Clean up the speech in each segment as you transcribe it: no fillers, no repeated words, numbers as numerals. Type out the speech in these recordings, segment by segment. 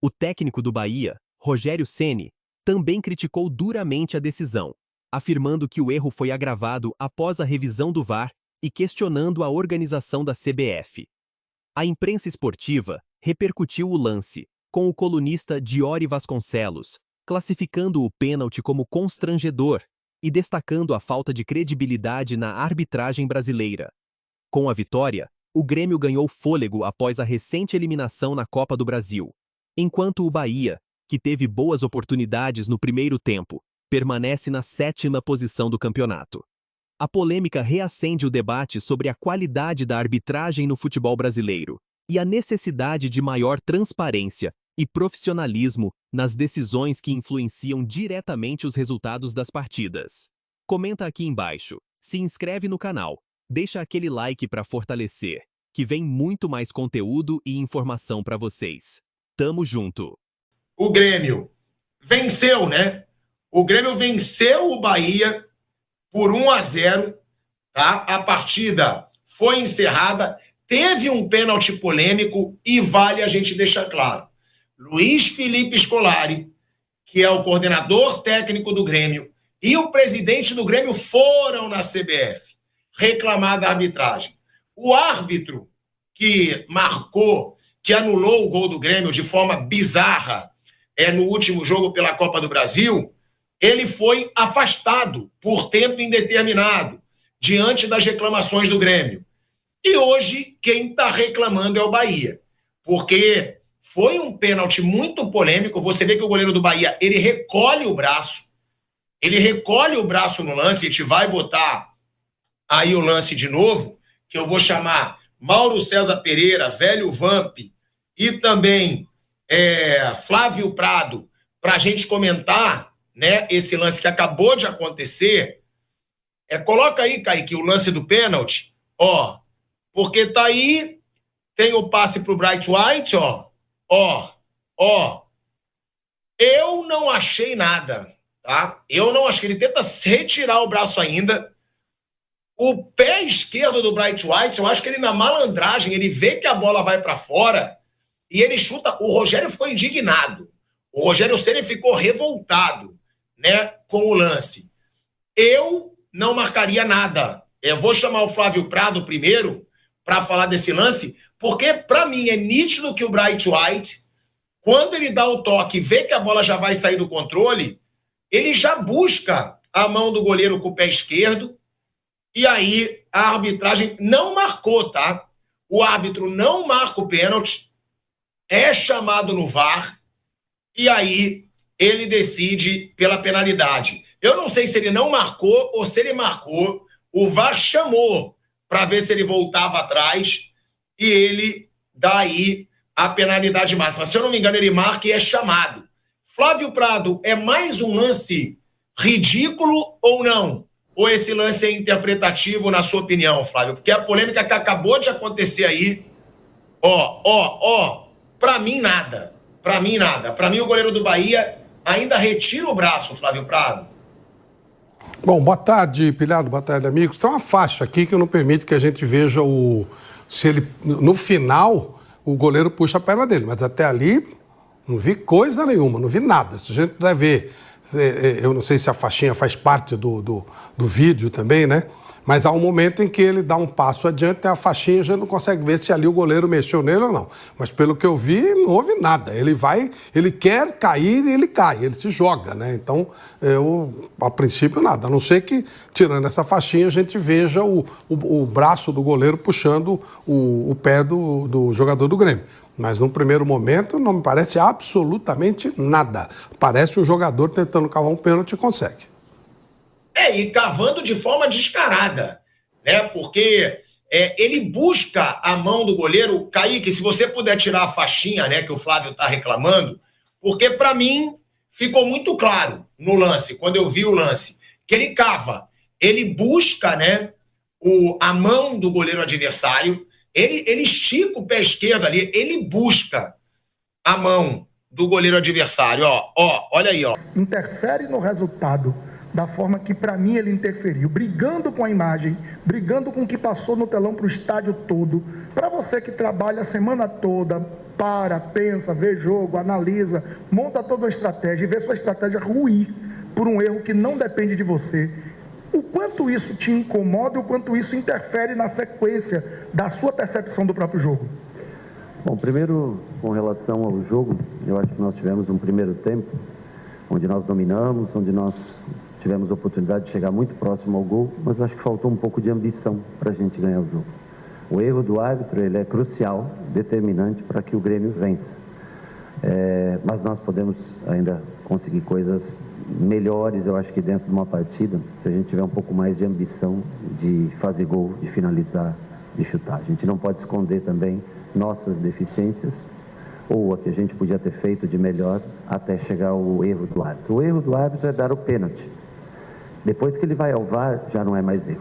O técnico do Bahia, Rogério Ceni, também criticou duramente a decisão, afirmando que o erro foi agravado após a revisão do VAR e questionando a organização da CBF. A imprensa esportiva repercutiu o lance, com o colunista Diori Vasconcelos, classificando o pênalti como constrangedor e destacando a falta de credibilidade na arbitragem brasileira. Com a vitória, o Grêmio ganhou fôlego após a recente eliminação na Copa do Brasil, enquanto o Bahia, que teve boas oportunidades no primeiro tempo, permanece na 7ª posição do campeonato. A polêmica reacende o debate sobre a qualidade da arbitragem no futebol brasileiro e a necessidade de maior transparência e profissionalismo nas decisões que influenciam diretamente os resultados das partidas. Comenta aqui embaixo, se inscreve no canal, deixa aquele like para fortalecer, que vem muito mais conteúdo e informação para vocês. Tamo junto! O Grêmio venceu, né? O Grêmio venceu o Bahia por 1-0, tá? A partida foi encerrada, teve um pênalti polêmico e vale a gente deixar claro. Luiz Felipe Scolari, que é o coordenador técnico do Grêmio, e o presidente do Grêmio foram na CBF reclamar da arbitragem. O árbitro que marcou, que anulou o gol do Grêmio de forma bizarra no último jogo pela Copa do Brasil, ele foi afastado por tempo indeterminado diante das reclamações do Grêmio. E hoje quem está reclamando é o Bahia, porque foi um pênalti muito polêmico. Você vê que o goleiro do Bahia, ele recolhe o braço no lance. A gente vai botar aí o lance de novo, que eu vou chamar Mauro César Pereira, velho Vamp, e também Flávio Prado, para a gente comentar, né, esse lance que acabou de acontecer. Coloca aí, Kaique, o lance do pênalti, ó, porque tá aí, tem o passe pro Bright White, ó. Eu não achei nada, tá? Eu não achei, ele tenta retirar o braço ainda. O pé esquerdo do Bright White, eu acho que ele na malandragem, ele vê que a bola vai para fora e ele chuta. O Rogério ficou indignado. O Rogério Ceni ficou revoltado, né, com o lance. Eu não marcaria nada. Eu vou chamar o Flávio Prado primeiro para falar desse lance, porque para mim é nítido que o Bright White, quando ele dá o toque e vê que a bola já vai sair do controle, ele já busca a mão do goleiro com o pé esquerdo, e aí a arbitragem não marcou, tá? O árbitro não marca o pênalti, é chamado no VAR, e aí ele decide pela penalidade. Eu não sei se ele não marcou ou se ele marcou. O VAR chamou para ver se ele voltava atrás e ele dá aí a penalidade máxima. Se eu não me engano, ele marca e é chamado. Flávio Prado, é mais um lance ridículo ou não? Ou esse lance é interpretativo, na sua opinião, Flávio? Porque a polêmica que acabou de acontecer aí, para mim nada. Para mim nada. Para mim o goleiro do Bahia ainda retira o braço, Flávio Prado. Bom, boa tarde, Pilhado, boa tarde, amigos. Tem uma faixa aqui que não permite que a gente veja se ele, no final, o goleiro puxa a perna dele, mas até ali não vi coisa nenhuma, não vi nada. Se a gente vai ver, eu não sei se a faixinha faz parte do vídeo também, né? Mas há um momento em que ele dá um passo adiante, tem a faixinha, a gente não consegue ver se ali o goleiro mexeu nele ou não. Mas pelo que eu vi, não houve nada. Ele quer cair e ele cai, ele se joga, né? Então, a princípio, nada. A não ser que, tirando essa faixinha, a gente veja o braço do goleiro puxando o pé do jogador do Grêmio. Mas, num primeiro momento, não me parece absolutamente nada. Parece um jogador tentando cavar um pênalti e consegue. E cavando de forma descarada, né? Porque ele busca a mão do goleiro. Kaique, se você puder tirar a faixinha, né, que o Flávio está reclamando, porque para mim ficou muito claro no lance, quando eu vi o lance, que ele cava, ele busca, né, a mão do goleiro adversário, ele estica o pé esquerdo ali, ele busca a mão do goleiro adversário, olha aí, Interfere no resultado da forma que para mim ele interferiu, brigando com a imagem, brigando com o que passou no telão para o estádio todo. Para você que trabalha a semana toda, pensa, vê jogo, analisa, monta toda a estratégia e vê sua estratégia ruir por um erro que não depende de você, o quanto isso te incomoda e o quanto isso interfere na sequência da sua percepção do próprio jogo? Bom, primeiro, com relação ao jogo, eu acho que nós tivemos um primeiro tempo onde nós dominamos, onde nós tivemos a oportunidade de chegar muito próximo ao gol, mas eu acho que faltou um pouco de ambição para a gente ganhar o jogo. O erro do árbitro, ele é crucial, determinante para que o Grêmio vença. Mas nós podemos ainda conseguir coisas melhores, eu acho que dentro de uma partida, se a gente tiver um pouco mais de ambição de fazer gol, de finalizar, de chutar. A gente não pode esconder também nossas deficiências, ou a que a gente podia ter feito de melhor até chegar ao erro do árbitro. O erro do árbitro é dar o pênalti. Depois que ele vai ao VAR, já não é mais erro.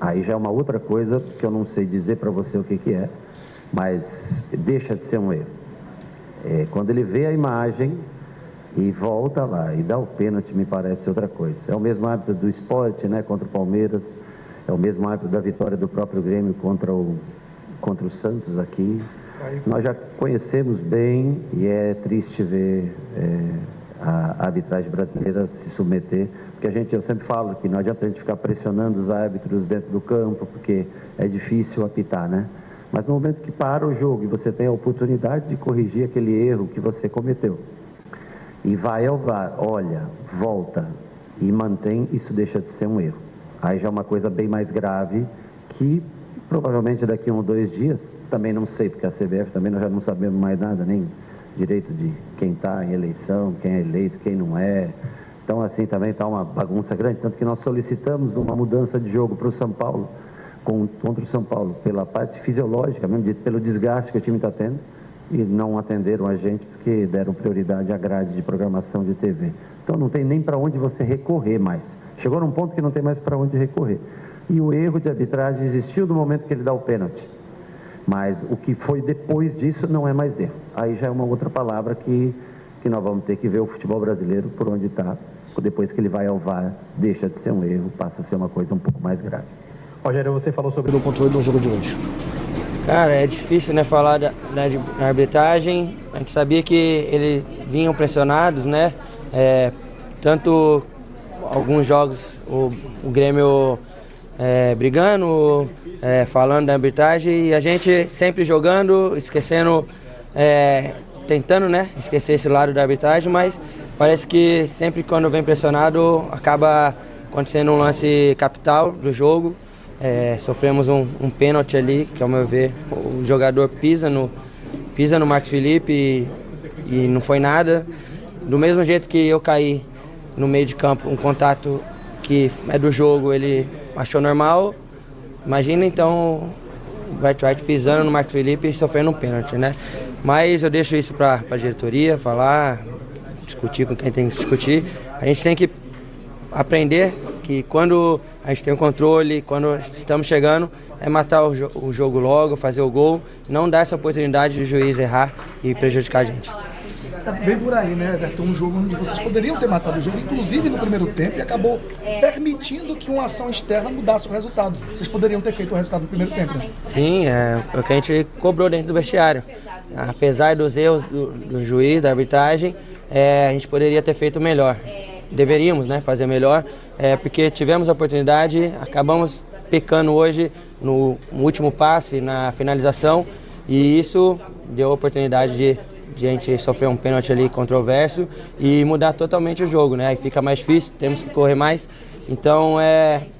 Aí já é uma outra coisa que eu não sei dizer para você o que é, mas deixa de ser um erro. Quando ele vê a imagem e volta lá e dá o pênalti, me parece outra coisa. É o mesmo árbitro do Sport, né, contra o Palmeiras, é o mesmo árbitro da vitória do próprio Grêmio contra o Santos aqui. Nós já conhecemos bem e é triste ver a arbitragem brasileira se submeter, porque eu sempre falo que não adianta a gente ficar pressionando os árbitros dentro do campo, porque é difícil apitar, né? Mas no momento que para o jogo e você tem a oportunidade de corrigir aquele erro que você cometeu, e vai ao VAR, olha, volta e mantém, isso deixa de ser um erro. Aí já é uma coisa bem mais grave que provavelmente daqui a 1 ou 2 dias, também não sei, porque a CBF também nós já não sabemos mais nada, nem direito de quem está em eleição, quem é eleito, quem não é. Então assim também está uma bagunça grande, tanto que nós solicitamos uma mudança de jogo para o São Paulo, contra o São Paulo, pela parte fisiológica, mesmo pelo desgaste que o time está tendo, e não atenderam a gente porque deram prioridade à grade de programação de TV. Então não tem nem para onde você recorrer mais. Chegou num ponto que não tem mais para onde recorrer. E o erro de arbitragem existiu no momento que ele dá o pênalti. Mas o que foi depois disso não é mais erro. Aí já é uma outra palavra que nós vamos ter que ver o futebol brasileiro por onde está. Depois que ele vai ao VAR, deixa de ser um erro, passa a ser uma coisa um pouco mais grave. Rogério, você falou sobre o controle do jogo de hoje. Cara, é difícil, né, falar da arbitragem. A gente sabia que eles vinham pressionados, né? Tanto alguns jogos o Grêmio brigando, falando da arbitragem, e a gente sempre jogando, esquecendo, tentando, né, esquecer esse lado da arbitragem, mas parece que sempre quando vem pressionado acaba acontecendo um lance capital do jogo. Sofremos um pênalti ali, que ao meu ver o jogador pisa no Marcos Felipe e não foi nada. Do mesmo jeito que eu caí no meio de campo, um contato que é do jogo, ele achou normal. Imagina então o Bright White pisando no Marcos Felipe e sofrendo um pênalti, né? Mas eu deixo isso para a diretoria falar, discutir com quem tem que discutir. A gente tem que aprender que quando a gente tem o controle, quando estamos chegando, é matar o jogo logo, fazer o gol, não dar essa oportunidade de o juiz errar e prejudicar a gente. Tá bem por aí, né, Everton? Um jogo onde vocês poderiam ter matado o jogo, inclusive no primeiro tempo, e acabou permitindo que uma ação externa mudasse o resultado. Vocês poderiam ter feito o resultado no primeiro tempo, né? Sim, é o que a gente cobrou dentro do vestiário. Apesar dos erros do juiz, da arbitragem, a gente poderia ter feito melhor. Deveríamos, né, fazer melhor, porque tivemos a oportunidade, acabamos pecando hoje no último passe, na finalização, e isso deu a oportunidade de a gente sofrer um pênalti ali controverso e mudar totalmente o jogo, né? Aí fica mais difícil, temos que correr mais, então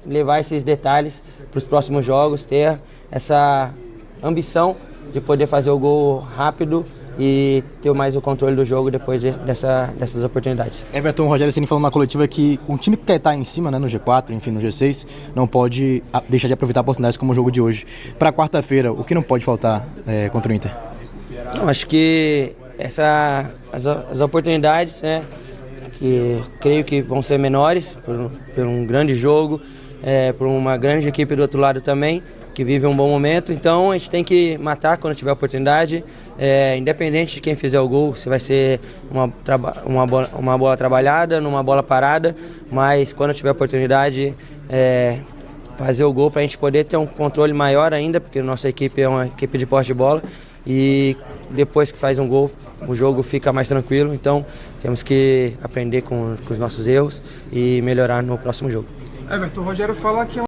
levar esses detalhes para os próximos jogos, ter essa ambição de poder fazer o gol rápido e ter mais o controle do jogo depois dessas oportunidades. Everton, o Rogério Ceni falou na coletiva que um time que quer estar em cima, né, no G4, enfim, no G6, não pode deixar de aproveitar oportunidades como o jogo de hoje. Para quarta-feira, o que não pode faltar contra o Inter? Não, acho que as oportunidades, né, que creio que vão ser menores por um grande jogo, por uma grande equipe do outro lado também, que vive um bom momento. Então a gente tem que matar quando tiver oportunidade, independente de quem fizer o gol, se vai ser uma bola trabalhada, numa bola parada, mas quando tiver oportunidade, fazer o gol para a gente poder ter um controle maior ainda, porque nossa equipe é uma equipe de posse de bola e depois que faz um gol, o jogo fica mais tranquilo, então temos que aprender com os nossos erros e melhorar no próximo jogo. Everton, o Rogério fala que